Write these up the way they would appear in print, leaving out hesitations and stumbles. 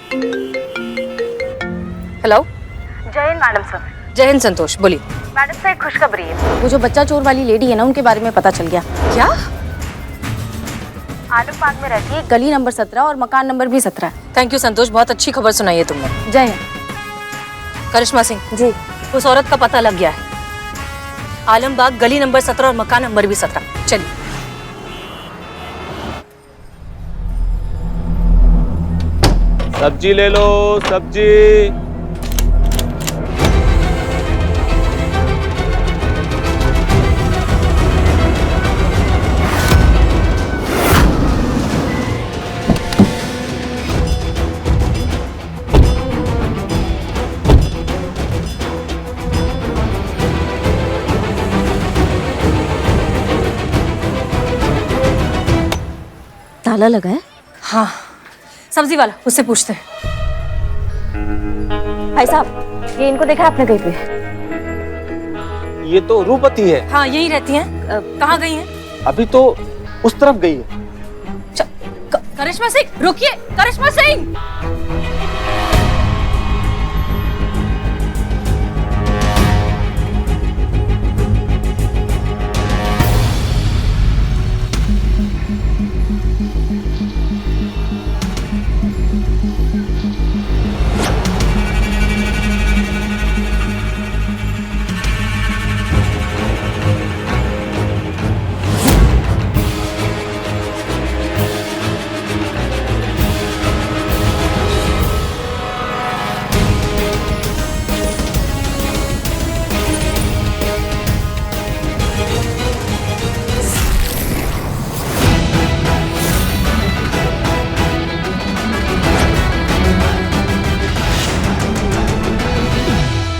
Hello. जय Hind madam sir. जय हिंद संतोष, बोलिए। मैडम से एक खुशखबरी है। वो जो बच्चा चोर वाली लेडी है ना, उनके बारे में पता चल गया। क्या? आलम बाग में रहती है, गली नंबर 17 और मकान नंबर भी 17 है। थैंक यू संतोष, बहुत अच्छी खबर सुनाई है तुमने। जय हिंद। करिश्मा सिंह जी। उस औरत का पता लग गया है। आलमबाग गली नंबर 17 और मकान नंबर भी 17। चलिए। सब्जी ले लो, सब्जी। ताला लगा है? हाँ, सब्जी वाला, उससे पूछते हैं। भाई साहब, ये इनको देखा आपने कहीं पे? ये तो रूपवती है। हाँ, यही रहती हैं। कहाँ गई हैं? अभी तो उस तरफ गई है। करिश्मा सिंह, रुकिए। करिश्मा सिंह!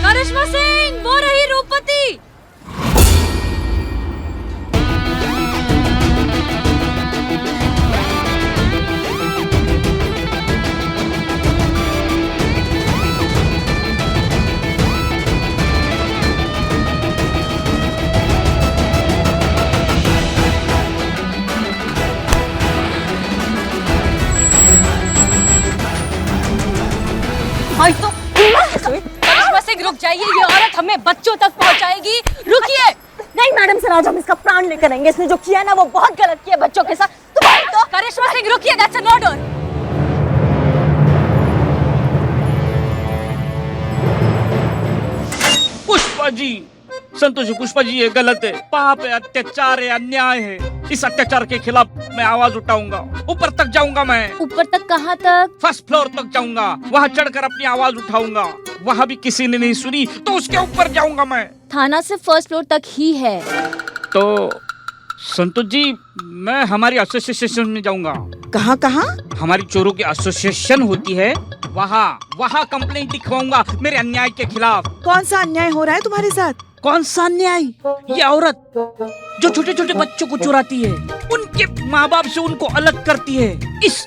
करिश्मा सिंह, वो रही रूपवती। आई तो करिश्मा सिंह, रुक जाइए। ये औरत हमें बच्चों तक पहुंचाएगी। रुकिए। नहीं मैडम सर, आज हम इसका प्राण लेकर आएंगे। इसने जो किया ना, वो बहुत गलत किया बच्चों के साथ। तुम्हारी तो करिश्मा सिंह, रुकिए। That's an order. Pushpa ji, Santosh ji, Pushpa ji ये गलत है। पाप है, अत्याचार है, अन्याय है। इस अत्याचार के खिलाफ मैं आवाज उठाऊंगा। ऊपर तक जाऊंगा मैं। ऊपर तक? कहाँ तक? फर्स्ट फ्लोर तक जाऊंगा। वहाँ चढ़कर अपनी आवाज उठाऊंगा। वहाँ भी किसी ने नहीं सुनी तो उसके ऊपर जाऊंगा मैं। थाना से फर्स्ट फ्लोर तक ही है। तो संतोष जी, मैं हमारी एसोसिएशन में जाऊंगा। कहाँ कहाँ? हमारी चोरों की एसोसिएशन होती है, वहाँ कंप्लेंट लिखवाऊंगा मेरे अन्याय के खिलाफ। कौन सा अन्याय हो रहा है तुम्हारे साथ? कौन सा अन्याय? ये औरत जो छोटे छोटे बच्चों को चुराती है, उनके माँ बाप से उनको अलग करती है। इस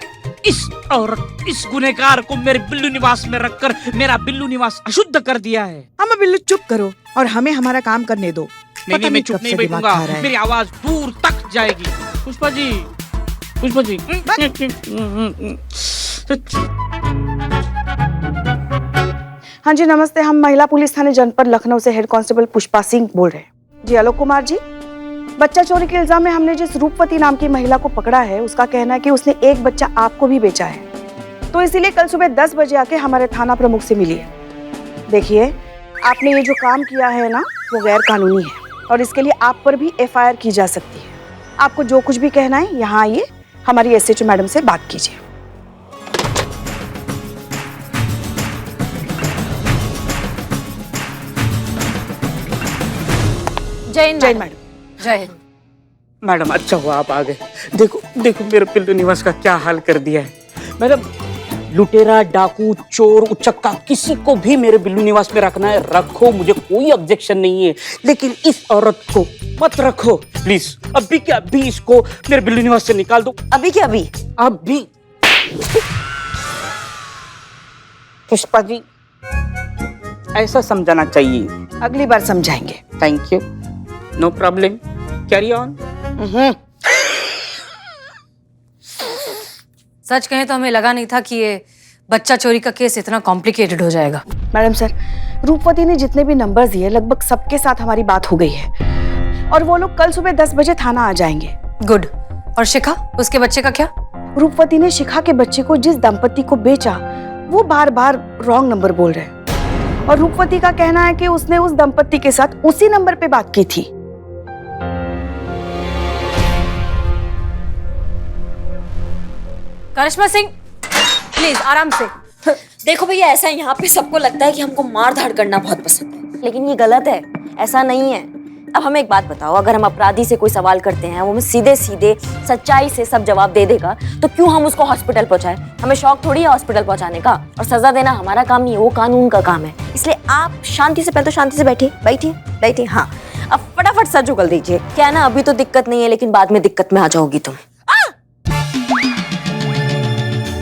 औरत, इस गुनहगार को मेरे बिल्लू निवास में रखकर मेरा बिल्लू निवास अशुद्ध कर दिया है। अम्मा बिल्लू चुप करो और हमें हमारा काम करने दो। नहीं, मैं चुप नहीं बैठूंगा। मेरी आवाज दूर तक जाएगी। पुष्पा जी, पुष्पा जी। हाँ जी नमस्ते, हम महिला पुलिस थाने जनपद लखनऊ से हेड कांस्टेबल पुष्पा सिंह बोल रहे हैं। जी आलोक कुमार जी, बच्चा चोरी के इल्जाम में हमने जिस रूपवती नाम की महिला को पकड़ा है, उसका कहना है कि उसने एक बच्चा आपको भी बेचा है। तो इसीलिए कल सुबह 10 बजे आके हमारे थाना प्रमुख से मिली है। देखिए, आपने ये जो काम किया है ना, वो गैर कानूनी है और इसके लिए आप पर भी FIR की जा सकती है। आपको जो कुछ भी कहना है यहाँ आइए, हमारी SHO मैडम से बात कीजिए। जय हिंद मैडम। जय हिंद। मैडम, अच्छा हुआ आप आ गए। देखो देखो मेरे बिल्लू निवास का क्या हाल कर दिया है। मैडम, लुटेरा, डाकू, चोर, उचक्का, किसी को भी मेरे बिल्लू निवास में रखना है, रखो, मुझे कोई ऑब्जेक्शन नहीं है। लेकिन इस औरत को मत रखो प्लीज। अभी के अभी इसको मेरे बिल्लू निवास से निकाल दो। अभी के अभी? अभी। पुष्पा जी, ऐसा समझाना चाहिए। अगली बार समझाएंगे। Thank you, no problem, carry on. सच कहें तो हमें लगा नहीं था कि ये बच्चा चोरी का केस इतना कॉम्प्लिकेटेड हो जाएगा। मैडम सर, रूपवती ने जितने भी नंबर्स दिए लगभग सबके साथ हमारी बात हो गई है और वो लोग कल सुबह 10 बजे थाना आ जाएंगे। गुड। और शिखा, उसके बच्चे का क्या? रूपवती ने शिखा के बच्चे को जिस दंपति को बेचा वो बार बार रॉन्ग नंबर बोल रहे हैं और रूपवती का कहना है कि उसने उस दंपति के साथ उसी नंबर पे बात की थी। करिश्मा सिंह, प्लीज आराम से। देखो भैया, ऐसा यहाँ पे सबको लगता है कि हमको मार धाड़ करना बहुत पसंद है, लेकिन ये गलत है, ऐसा नहीं है। अब हमें एक बात बताओ, अगर हम अपराधी से कोई सवाल करते हैं, वो हमें सीधे सीधे सच्चाई से सब जवाब दे देगा, तो क्यों हम उसको हॉस्पिटल पहुंचाएं? हमें शौक थोड़ी है हॉस्पिटल पहुंचाने का, और सजा देना हमारा काम नहीं है, वो कानून का काम है। इसलिए आप शांति से, पहले तो शांति से बैठिए बैठिए बैठिए। हाँ, अब फटाफट सर उगल दीजिए। क्या है ना, अभी तो दिक्कत नहीं है, लेकिन बाद में दिक्कत में आ जाओगी तुम।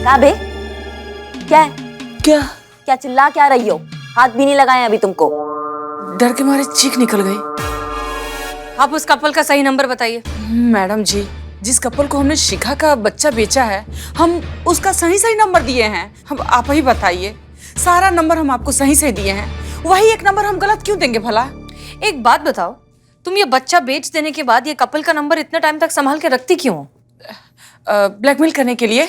क्या बे, क्या है? क्या चिल्ला क्या रही हो? हाथ भी नहीं लगाए अभी तुमको। डर के मारे चीख निकल गई। आप उस कपल का सही नंबर बताइए। मैडम जी, जिस कपल को हमने शिखा का बच्चा बेचा है, हम उसका सही नंबर दिए हैं। हम आप ही बताइए, सारा नंबर हम आपको सही से दिए हैं, वही एक नंबर हम गलत क्यों देंगे भला? एक बात बताओ, तुम ये बच्चा बेच देने के बाद ये कपल का नंबर इतना टाइम तक संभाल के रखती क्यों? ब्लैकमेल करने के लिए।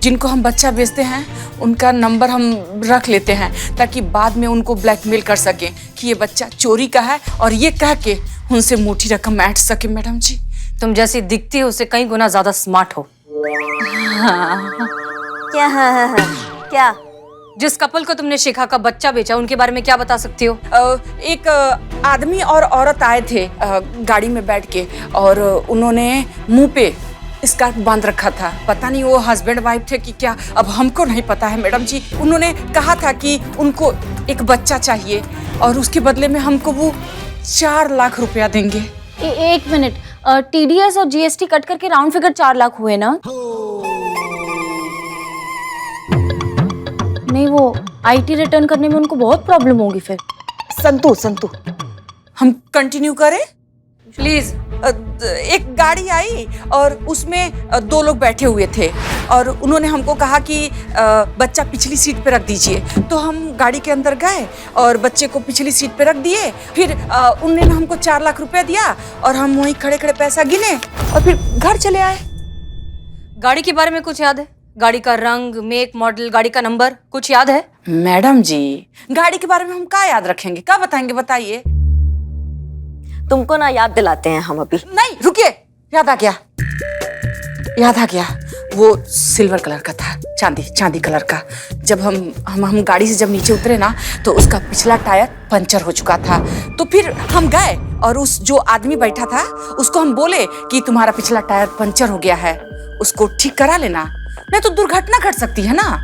जिनको हम बच्चा बेचते हैं उनका नंबर हम रख लेते हैं ताकि बाद में उनको ब्लैकमेल कर सकें कि ये बच्चा चोरी का है, और ये कह के उनसे मोटी रकम ऐंठ सके। मैडम जी, तुम जैसी दिखती हो उससे कई गुना ज्यादा स्मार्ट हो। क्या? हाँ, क्या? जिस कपल को तुमने शिखा का बच्चा बेचा, उनके बारे में क्या बता सकती हो? एक आदमी और औरत आए थे गाड़ी में बैठ के, और उन्होंने मुंह पे स्कार्फ बांध रखा था। पता नहीं वो हस्बैंड वाइफ थे कि क्या, अब हमको नहीं पता है मैडम जी। उन्होंने कहा था कि उनको एक बच्चा चाहिए और उसके बदले में हमको वो 4 लाख रुपया देंगे। एक मिनट, TDS और GST कट करके राउंड फिगर 4 लाख हुए ना? नहीं, वो IT रिटर्न करने में उनको बहुत प्रॉब्लम होगी फिर। संतु हम कंटिन्यू करें? प्लीज। एक गाड़ी आई और उसमें 2 लोग बैठे हुए थे और उन्होंने हमको कहा कि बच्चा पिछली सीट पे रख दीजिए। तो हम गाड़ी के अंदर गए और बच्चे को पिछली सीट पे रख दिए। फिर उन्होंने हमको 4 लाख रुपया दिया और हम वहीं खड़े खड़े पैसा गिने और फिर घर चले आए। गाड़ी के बारे में कुछ याद है? गाड़ी का रंग, मेक, मॉडल, गाड़ी का नंबर कुछ याद है? मैडम जी, गाड़ी के बारे में हम क्या याद रखेंगे, क्या बताएंगे बताइए? तुमको ना याद दिलाते हैं हम अभी। नहीं, रुकिए, याद आ गया। वो सिल्वर कलर का था, चांदी कलर का। जब हम गाड़ी से जब नीचे उतरे ना, तो उसका पिछला टायर पंचर हो चुका था। तो फिर हम गए और उस जो आदमी बैठा था उसको हम बोले कि तुम्हारा पिछला टायर पंचर हो गया है, उसको ठीक करा लेना, नहीं तो दुर्घटना घट सकती है ना।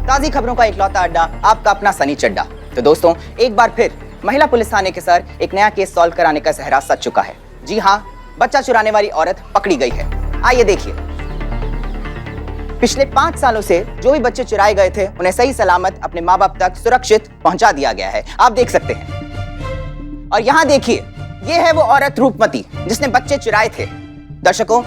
ताज़ी खबरों का इकलौता अड्डा, आपका अपना सनी चड्डा। तो दोस्तों, एक बार फिर महिला पुलिस थाने के सर एक नया केस सॉल्व कराने का सहरा सच चुका है। जी हाँ, बच्चा चुराने वाली औरत पकड़ी गई है। आइए देखिए। पिछले 5 सालों से जो भी बच्चे चुराए गए थे उन्हें सही सलामत अपने माँ बाप तक सुरक्षित पहुंचा दिया गया है। आप देख सकते हैं। और यहाँ देखिए, ये है वो औरत रूपमती जिसने बच्चे चुराए थे। दर्शकों,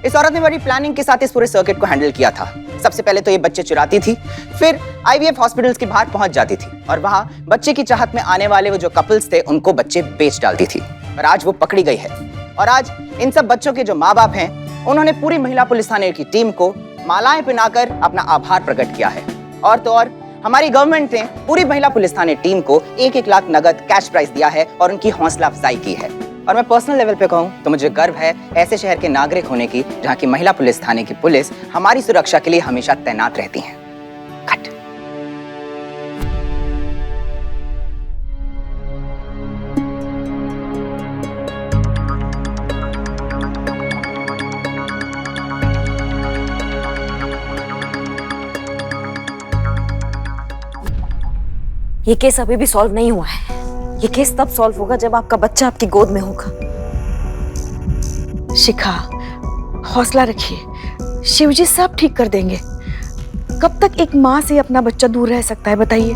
इस औरत ने बड़ी प्लानिंग के साथ इस पूरे सर्किट को हैंडल किया था। सबसे पहले तो ये बच्चे चुराती थी, फिर IVF हॉस्पिटल्स के बाहर पहुंच जाती थी और वहां बच्चे की चाहत में आने वाले वो जो कपल्स थे उनको बच्चे बेच डालती थी। और आज वो पकड़ी गई है और आज इन सब बच्चों के जो माँ बाप हैं उन्होंने पूरी महिला पुलिस थाने की टीम को मालाएं पहनाकर अपना आभार प्रकट किया है। और तो और हमारी गवर्नमेंट ने पूरी महिला पुलिस थाने टीम को 1-1 लाख नगद कैश प्राइज दिया है और उनकी हौसला अफजाई की है। और मैं पर्सनल लेवल पे कहूँ तो मुझे गर्व है ऐसे शहर के नागरिक होने की जहाँ की महिला पुलिस थाने की पुलिस हमारी सुरक्षा के लिए हमेशा तैनात रहती हैं। कट। ये केस अभी भी सॉल्व नहीं हुआ है। ये केस तब सॉल्व होगा जब आपका बच्चा आपकी गोद में होगा। शिखा, हौसला रखिए, शिवजी सब ठीक कर देंगे। कब तक एक माँ से अपना बच्चा दूर रह सकता है बताइए?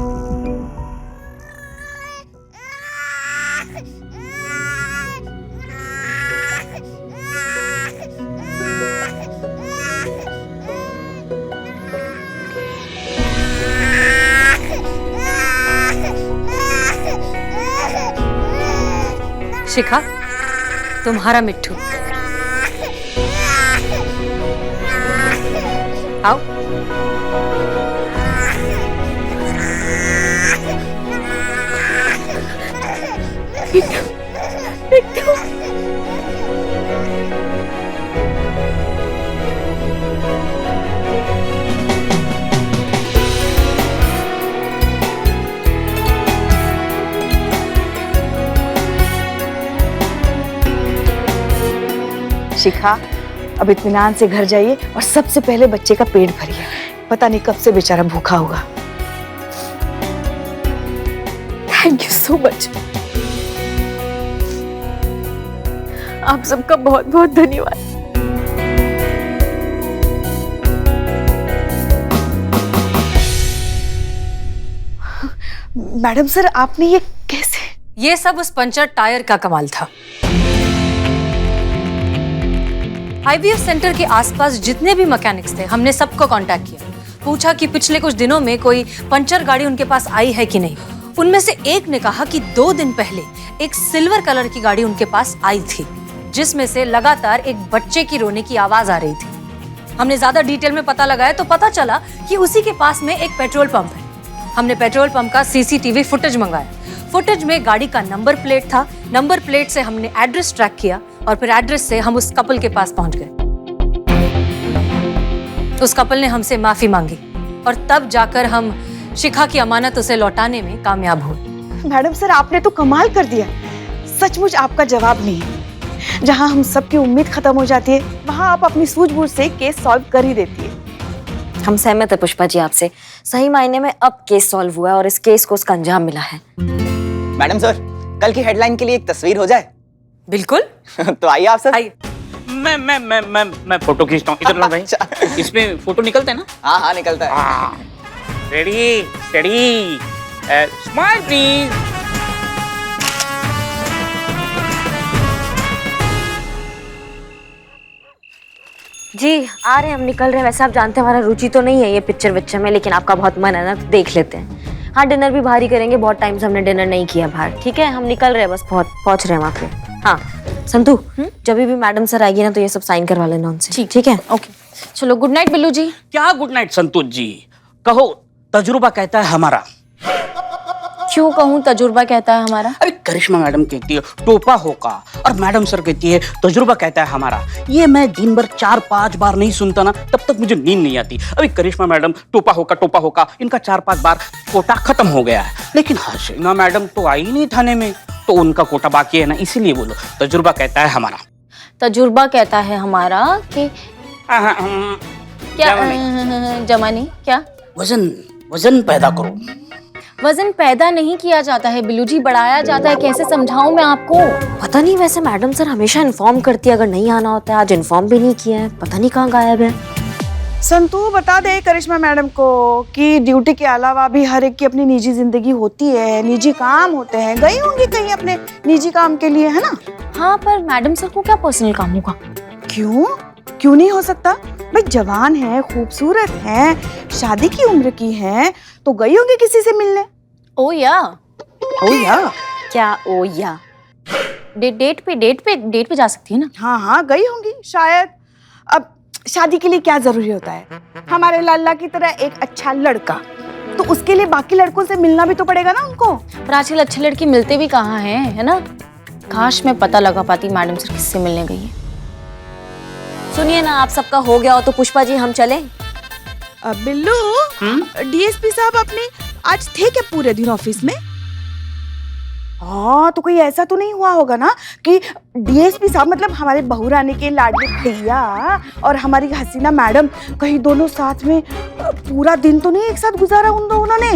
शिखा, तुम्हारा मिट्ठू। आओ। शिखा, अब इत्मीनान से घर जाइए और सबसे पहले बच्चे का पेट भरिए। पता नहीं कब से बेचारा भूखा होगा। Thank you so much. आप सबका बहुत बहुत धन्यवाद। मैडम सर, आपने ये कैसे? ये सब उस पंचर टायर का कमाल था। IVF सेंटर के आसपास जितने भी मैकेनिक्स थे, हमने सबको कांटेक्ट किया, पूछा कि पिछले कुछ दिनों में कोई पंचर गाड़ी उनके पास आई है कि नहीं। उनमें से एक ने कहा कि 2 दिन पहले एक सिल्वर कलर की गाड़ी उनके पास आई थी, जिसमें से लगातार एक बच्चे की रोने की आवाज आ रही थी। हमने ज्यादा डिटेल में पता लगाया तो पता चला कि उसी के पास में एक पेट्रोल पंप है। हमने पेट्रोल पंप का CCTV फुटेज मंगाया। फुटेज में गाड़ी का नंबर प्लेट था। नंबर प्लेट से हमने एड्रेस ट्रैक किया और फिर एड्रेस से हम उस कपल के पास पहुंच गए। उस कपल ने हमसे माफी मांगी और तब जाकर हम शिखा की अमानत उसे लौटाने में कामयाब हुए। मैडम सर, आपने तो कमाल कर दिया। सचमुच आपका जवाब नहीं है। जहां हम सबकी उम्मीद खत्म हो जाती है, वहां आप अपनी सूझबूझ से केस सॉल्व कर ही देती है। हम सहमत है पुष्पा जी आपसे। सही मायने में अब केस सॉल्व हुआ है और इस केस को उसका अंजाम मिला है। मैडम सर, कल की हेडलाइन के लिए एक तस्वीर हो जाए? बिल्कुल। तो आइए आप सर। आइए। मैं फोटो खींचता हूँ। इधर लो भाई। इसमें फोटो निकलते हैं ना? हाँ हाँ, निकलता है। Ready steady smile please. जी आ रहे हैं, हम निकल रहे हैं। वैसे आप जानते हैं हमारा रुचि तो नहीं है ये पिक्चर विक्चर में, लेकिन आपका बहुत मन है ना, तो देख लेते हैं। हाँ, डिनर भी बाहर ही करेंगे। बहुत टाइम से हमने डिनर नहीं किया बाहर। ठीक है, हम निकल रहे हैं, बस पहुंच रहे हैं वहाँ पे। हाँ संतू, जब भी मैडम सर आएगी ना तो ये सब साइन करवा लेना उनसे। ठीक है, ओके। चलो, गुड नाइट बिल्लू जी। क्या गुड नाइट संतोष जी? कहो, तजुर्बा कहता है हमारा। क्यों कहूँ तजुर्बा कहता है हमारा? अरे करिश्मा मैडम कहती है टोपा होगा और मैडम सर कहती है तजुर्बा कहता है हमारा। ये मैं दिन भर 4-5 बार नहीं सुनता ना, तब तक मुझे नींद नहीं आती। अभी करिश्मा मैडम टोपा होगा इनका 4-5 बार कोटा खत्म हो गया है, लेकिन हसीना मैडम तो आई नहीं थाने में, तो उनका कोटा बाकी है ना, इसीलिए बोलो तजुर्बा कहता है हमारा। तजुर्बा कहता है हमारा कि क्या? जमानी क्या? वजन पैदा करो। वजन पैदा नहीं किया जाता है बिल्लू जी, बढ़ाया जाता है। कैसे समझाऊं मैं आपको? पता नहीं, वैसे मैडम सर हमेशा इन्फॉर्म करती है अगर नहीं आना होता है। आज इन्फॉर्म भी नहीं किया है, पता नहीं कहाँ गायब है। संतू, बता दे करिश्मा मैडम को कि ड्यूटी के अलावा भी हर एक की अपनी निजी जिंदगी होती है, निजी काम होते हैं। गई होंगी कहीं अपने निजी काम के लिए, है ना? हाँ, पर मैडम सर को क्या पर्सनल काम होगा? क्यों नहीं हो सकता? भाई जवान है, खूबसूरत है, शादी की उम्र की है, तो गई होंगी किसी से मिलने। ओ या क्या ओ या? डेट पे जा सकती है ना? हाँ, गई होंगी शायद। अब शादी के लिए क्या जरूरी होता है? हमारे लाला की तरह एक अच्छा लड़का, तो उसके लिए बाकी लड़कों से मिलना भी तो पड़ेगा ना उनको। पर आजकल अच्छे लड़के मिलते भी कहाँ हैं, है ना? काश मैं पता लगा पाती मैडम सर किससे मिलने गई है। सुनिए ना, आप सबका हो गया हो तो पुष्पा जी हम चलें? बिल्लू, डीएसपी साहब अपने आज थे क्या पूरे दिन ऑफिस में? हाँ, तो कोई ऐसा तो नहीं हुआ होगा ना कि डीएसपी साहब मतलब हमारे बहू रानी के लाडले भैया और हमारी हसीना मैडम कहीं दोनों साथ में पूरा दिन तो नहीं एक साथ गुजारा उन दोनों ने?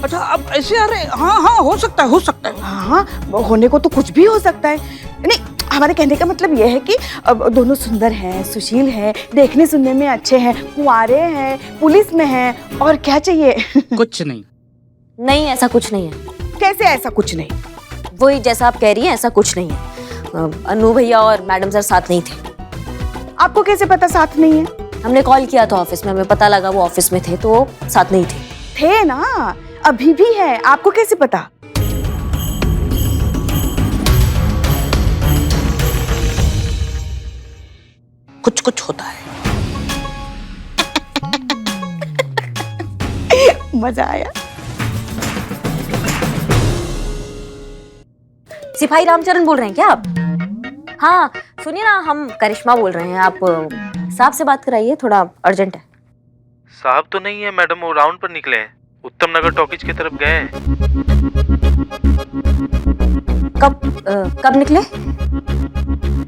अच्छा, अब ऐसे आ रहे? हाँ, हो सकता है। हाँ, होने को तो कुछ भी हो सकता है। नहीं, हमारे कहने का मतलब यह है कि अब दोनों सुंदर हैं, सुशील हैं, देखने सुनने में अच्छे हैं, कुंवारे हैं, पुलिस में हैं, और क्या चाहिए? कुछ नहीं, ऐसा कुछ नहीं है। कैसे ऐसा कुछ नहीं? वही जैसा आप कह रही हैं, ऐसा कुछ नहीं है। अनु भैया और मैडम सर साथ नहीं थे। आपको कैसे पता साथ नहीं है? हमने कॉल किया था ऑफिस में, हमें पता लगा वो ऑफिस में थे, तो वो साथ नहीं थे ना, अभी भी है। आपको कैसे पता? कुछ कुछ होता है। मजा आया। सिपाही रामचरण बोल रहे हैं क्या आप? हाँ सुनिए ना, हम करिश्मा बोल रहे हैं। आप साहब से बात कराइए, थोड़ा अर्जेंट है। साहब तो नहीं है मैडम, वो राउंड पर निकले हैं, उत्तम नगर टॉकीज की तरफ गए हैं। कब निकले?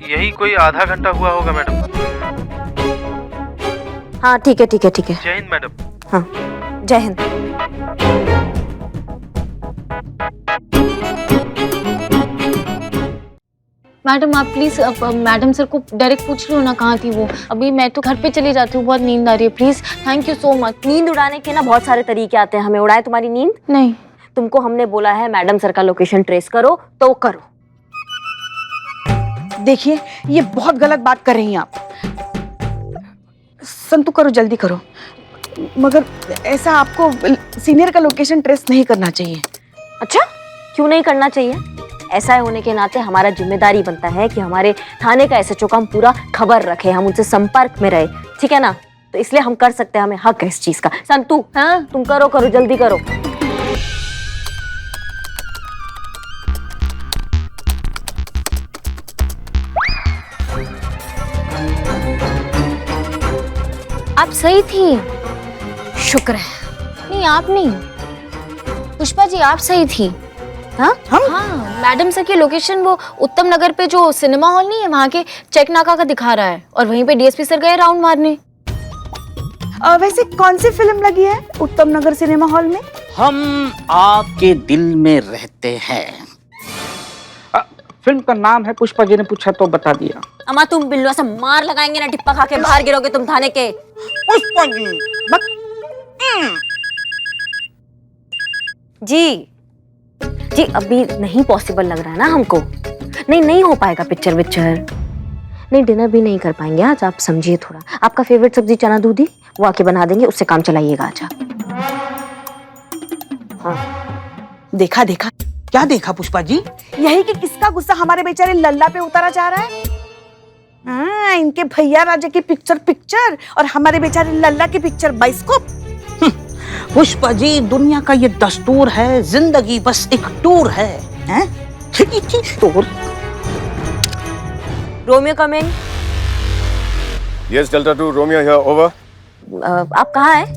यही कोई आधा घंटा हुआ होगा मैडम। हाँ ठीक है ठीक है ठीक है। जय हिंद मैडम। हाँ जय हिंद। मैडम आप प्लीज मैडम सर को डायरेक्ट पूछ लो ना कहाँ थी वो। अभी मैं तो घर पे चली जाती हूँ, बहुत नींद आ रही है। Please, thank you so much. नींद उड़ाने के ना बहुत सारे तरीके आते हैं, हमें उड़ाए तुम्हारी नींद? नहीं, तुमको हमने बोला है मैडम सर का लोकेशन ट्रेस करो तो करो। देखिए ये बहुत गलत बात कर रही हैं आप। संतु करो, जल्दी करो। मगर ऐसा आपको सीनियर का लोकेशन ट्रेस नहीं करना चाहिए। अच्छा क्यों नहीं करना चाहिए? ऐसा होने के नाते हमारा जिम्मेदारी बनता है कि हमारे थाने का एसएचओ का हम पूरा खबर रखें, हम उनसे संपर्क में रहे, ठीक है ना? तो इसलिए हम कर सकते हैं, हमें हक है इस चीज का। संतु हाँ तुम करो करो, जल्दी करो। आप सही थी। शुक्र है। नहीं आप नहीं, पुष्पा जी आप सही थी। हाँ हाँ, मैडम सर की लोकेशन वो उत्तम नगर पे जो सिनेमा हॉल नहीं है वहाँ के चेक नाका का दिखा रहा है, और वहीं पे डीएसपी सर गए राउंड मारने। वैसे कौन सी फिल्म लगी है उत्तम नगर सिनेमा हॉल में? हम आपके दिल में रहते हैं। फिल्म का नाम है, पुष्पा जी ने पूछा तो बता दिया। अम्मा तुम बिल्लो से मार लगाएंगे ना, टिप्पा खा के बाहर गिरोगे तुम थाने के। पुष्पा जी जी जी अभी नहीं पॉसिबल लग रहा है ना हमको। नहीं हो पाएगा पिक्चर नहीं, डिनर भी नहीं कर पाएंगे आज, आप समझिए थोड़ा। आपका फेवरेट सब्जी चना दूधी वो आके बना देंगे, उससे काम चलाइएगा आज आप। हाँ देखा देखा, क्या देखा पुष्पा जी? यही कि किसका गुस्सा हमारे बेचारे लल्ला पे उतारा जा रहा है। हाँ, इनके भैया राजा की पिक्चर और हमारे बेचारे लल्ला की पिक्चर बाइस्कोप। पुष्पा जी दुनिया का ये दस्तूर है, जिंदगी बस एक टूर है, हैं? Tour. Romeo coming. Yes delta 2 Romeo here, over. आप कहाँ हैं?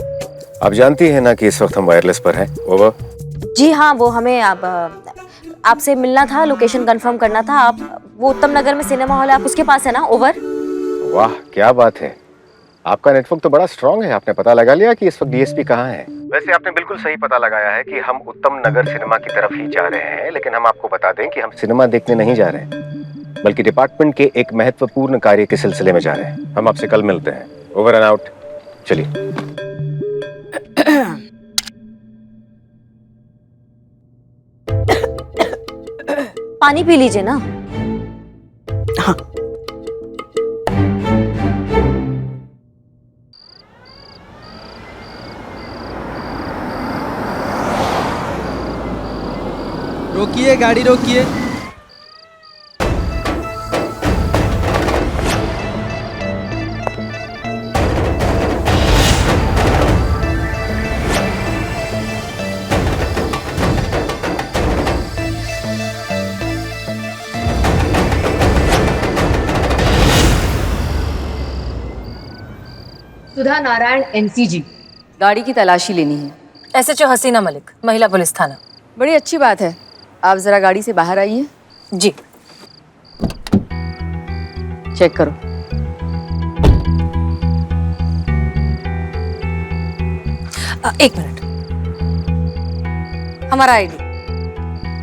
आप जानती हैं ना कि इस वक्त हम वायरलेस पर हैं, ओवर। जी हाँ, वो हमें आपसे मिलना था, लोकेशन कंफर्म करना था। आप वो उत्तम नगर में सिनेमा हॉल है, आप उसके पास है ना, ओवर। वाह क्या बात है, आपका नेटवर्क तो बड़ा स्ट्रांग है। आपने पता लगा लिया कि इस वक्त डीएसपी कहाँ है? वैसे आपने बिल्कुल सही पता लगाया है कि हम उत्तम नगर सिनेमा की तरफ ही जा रहे हैं, लेकिन हम आपको बता दें कि हम सिनेमा देखने नहीं जा रहे हैं, बल्कि डिपार्टमेंट के एक महत्वपूर्ण कार्य के सिलसिले में जा रहे हैं। हम आपसे कल मिलते हैं, ओवर एंड आउट। चलिए। पानी पी लीजिए ना। हाँ रोकिए, गाड़ी रोकिए। सुधा नारायण एनसीजी, गाड़ी की तलाशी लेनी है। एसएचओ हसीना मलिक, महिला पुलिस थाना। बड़ी अच्छी बात है, आप जरा गाड़ी से बाहर आइए। जी। चेक करो। एक मिनट, हमारा आईडी।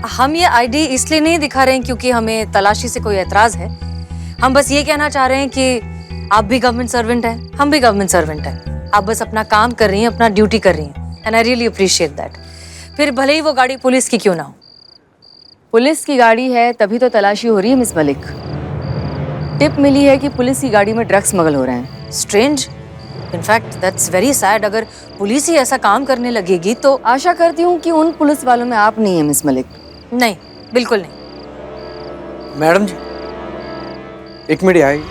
हम ये आईडी इसलिए नहीं दिखा रहे हैं क्योंकि हमें तलाशी से कोई एतराज है। हम बस ये कहना चाह रहे हैं कि आप भी गवर्नमेंट सर्वेंट हैं, हम भी गवर्नमेंट सर्वेंट हैं। आप बस अपना काम कर रही हैं, अपना ड्यूटी कर रही हैं, and I really appreciate that. फिर भले ही वो गाड़ी पुलिस की क्यों ना हो। पुलिस की गाड़ी है तभी तो तलाशी हो रही है मिस मलिक। टिप मिली है कि पुलिस की गाड़ी में ड्रग्स स्मगल हो रहे हैं। Strange, in fact that's very sad. अगर पुलिस ही ऐसा काम करने लगेगी तो आशा करती हूँ कि उन पुलिस वालों में आप नहीं है मिस मलिक। नहीं, बिल्कुल नहीं। मैडम जी एक मिनट आइए।